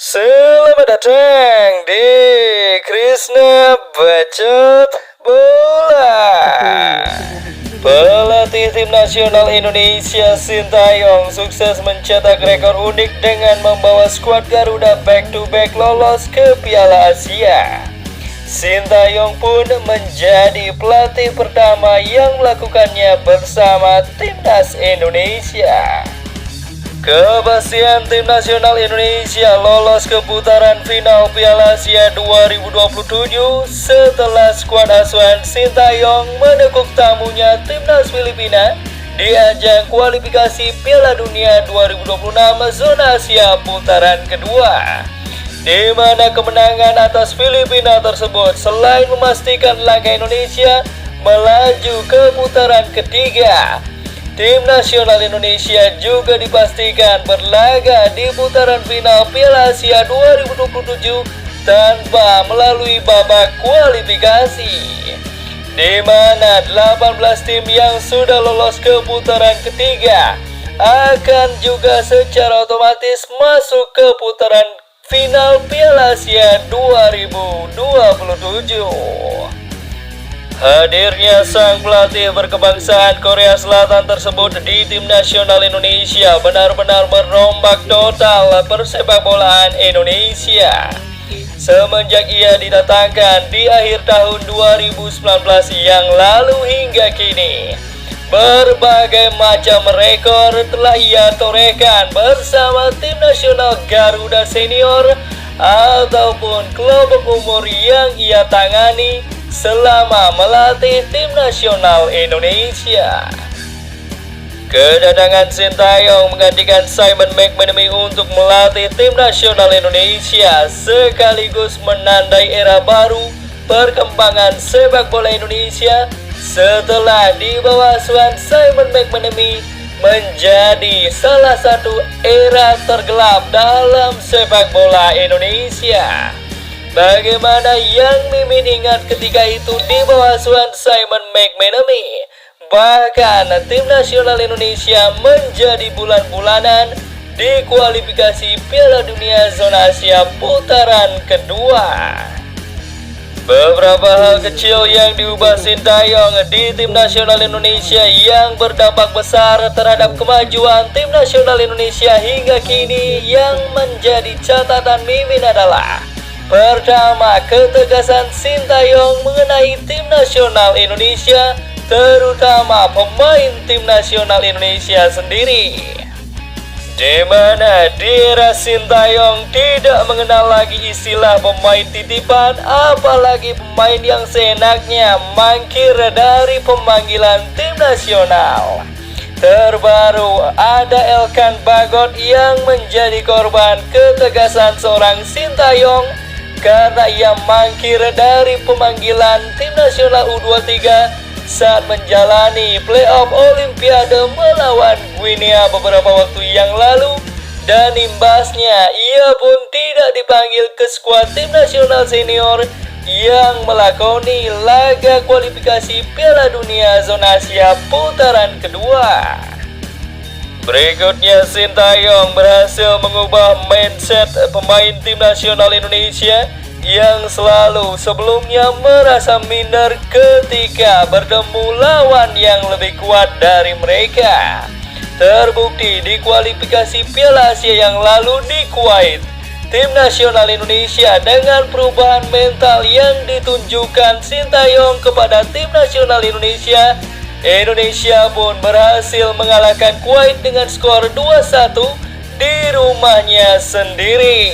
Selamat datang di Krishna Bacot Bola. Pelatih tim nasional Indonesia Sintayong sukses mencetak rekor unik dengan membawa skuad Garuda back-to-back lolos ke Piala Asia. Sintayong pun menjadi pelatih pertama yang melakukannya bersama timnas Indonesia. Kepastian tim nasional Indonesia lolos ke putaran final Piala Asia 2027 setelah skuad asuhan Sintayong menekuk tamunya timnas Filipina di ajang kualifikasi Piala Dunia 2026 zona Asia putaran kedua, di mana kemenangan atas Filipina tersebut selain memastikan langkah Indonesia melaju ke putaran ketiga, tim nasional Indonesia juga dipastikan berlaga di putaran final Piala Asia 2027 tanpa melalui babak kualifikasi, di mana 18 tim yang sudah lolos ke putaran ketiga akan juga secara otomatis masuk ke putaran final Piala Asia 2027. Hadirnya sang pelatih berkebangsaan Korea Selatan tersebut di tim nasional Indonesia benar-benar merombak total persepakbolaan Indonesia. Semenjak ia didatangkan di akhir tahun 2019 yang lalu hingga kini, berbagai macam rekor telah ia torehkan bersama tim nasional Garuda Senior ataupun kelompok umur yang ia tangani selama melatih tim nasional Indonesia. Kedatangan Sintayong menggantikan Simon McManamy untuk melatih tim nasional Indonesia sekaligus menandai era baru perkembangan sepak bola Indonesia setelah di bawah asuhan Simon McManamy menjadi salah satu era tergelap dalam sepak bola Indonesia. Bagaimana yang Mimin ingat ketika itu di bawah asuhan Simon McManamy, bahkan tim nasional Indonesia menjadi bulan-bulanan di kualifikasi Piala Dunia zona Asia putaran kedua. Beberapa hal kecil yang diubah Sintayong di tim nasional Indonesia yang berdampak besar terhadap kemajuan tim nasional Indonesia hingga kini yang menjadi catatan Mimin adalah: pertama, ketegasan Sintayong mengenai tim nasional Indonesia, terutama pemain tim nasional Indonesia sendiri, di mana di era Sintayong tidak mengenal lagi istilah pemain titipan, apalagi pemain yang seenaknya mangkir dari pemanggilan tim nasional. Terbaru ada Elkan Bagot yang menjadi korban ketegasan seorang Sintayong karena ia mangkir dari pemanggilan tim nasional U23 saat menjalani playoff Olimpiade melawan Guinea beberapa waktu yang lalu, dan imbasnya ia pun tidak dipanggil ke skuad tim nasional senior yang melakoni laga kualifikasi Piala Dunia zona Asia putaran kedua. Berikutnya, Sintayong berhasil mengubah mindset pemain tim nasional Indonesia yang selalu sebelumnya merasa minder ketika bertemu lawan yang lebih kuat dari mereka. Terbukti di kualifikasi Piala Asia yang lalu di Kuwait, tim nasional Indonesia dengan perubahan mental yang ditunjukkan Sintayong kepada tim nasional Indonesia, Indonesia pun berhasil mengalahkan Kuwait dengan skor 2-1 di rumahnya sendiri.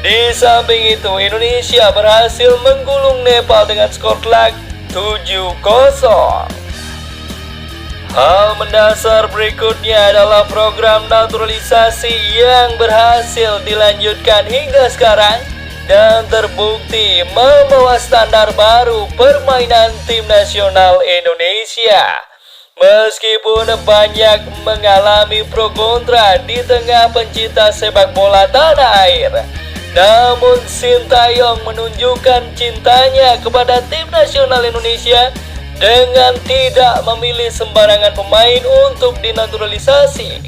Di samping itu, Indonesia berhasil menggulung Nepal dengan skor telak 7-0. Hal mendasar berikutnya adalah program naturalisasi yang berhasil dilanjutkan hingga sekarang dan terbukti membawa standar baru permainan tim nasional Indonesia. Meskipun banyak mengalami pro kontra di tengah pencinta sepak bola tanah air, namun Sintayong menunjukkan cintanya kepada tim nasional Indonesia dengan tidak memilih sembarangan pemain untuk dinaturalisasi.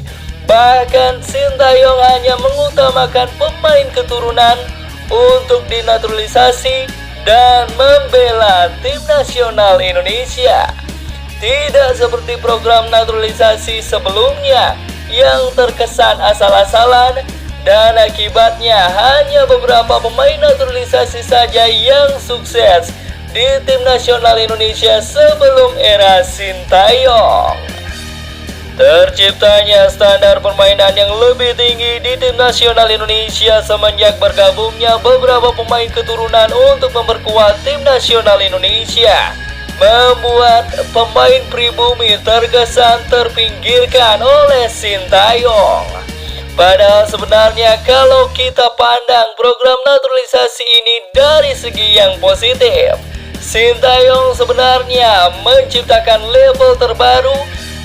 Bahkan Sintayong hanya mengutamakan pemain keturunan untuk dinaturalisasi dan membela tim nasional Indonesia. Tidak seperti program naturalisasi sebelumnya yang terkesan asal-asalan dan akibatnya hanya beberapa pemain naturalisasi saja yang sukses di tim nasional Indonesia sebelum era Sintayong. Terciptanya standar permainan yang lebih tinggi di tim nasional Indonesia semenjak bergabungnya beberapa pemain keturunan untuk memperkuat tim nasional Indonesia, membuat pemain pribumi terkesan terpinggirkan oleh Sintayong. Padahal sebenarnya kalau kita pandang program naturalisasi ini dari segi yang positif, Sintayong sebenarnya menciptakan level terbaru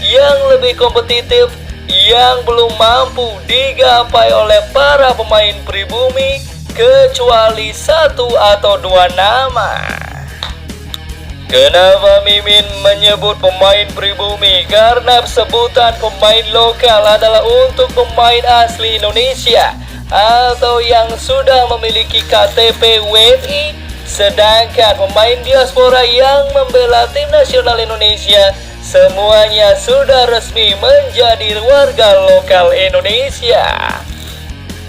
yang lebih kompetitif yang belum mampu digapai oleh para pemain pribumi kecuali satu atau dua nama. Kenapa Mimin menyebut pemain pribumi? Karena sebutan pemain lokal adalah untuk pemain asli Indonesia atau yang sudah memiliki KTP WNI, sedangkan pemain diaspora yang membela tim nasional Indonesia semuanya sudah resmi menjadi warga lokal Indonesia.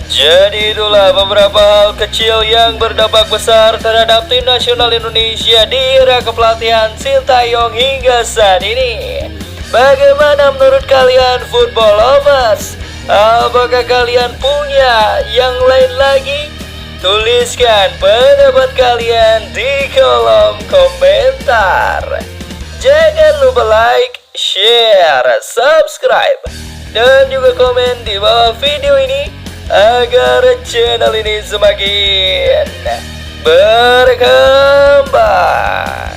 Jadi itulah beberapa hal kecil yang berdampak besar terhadap tim nasional Indonesia di era kepelatihan Sintayong hingga saat ini. Bagaimana menurut kalian football lovers? Apakah kalian punya yang lain lagi? Tuliskan pendapat kalian di kolom komentar. Jangan lupa like, share, subscribe, dan juga komen di bawah video ini agar channel ini semakin berkembang.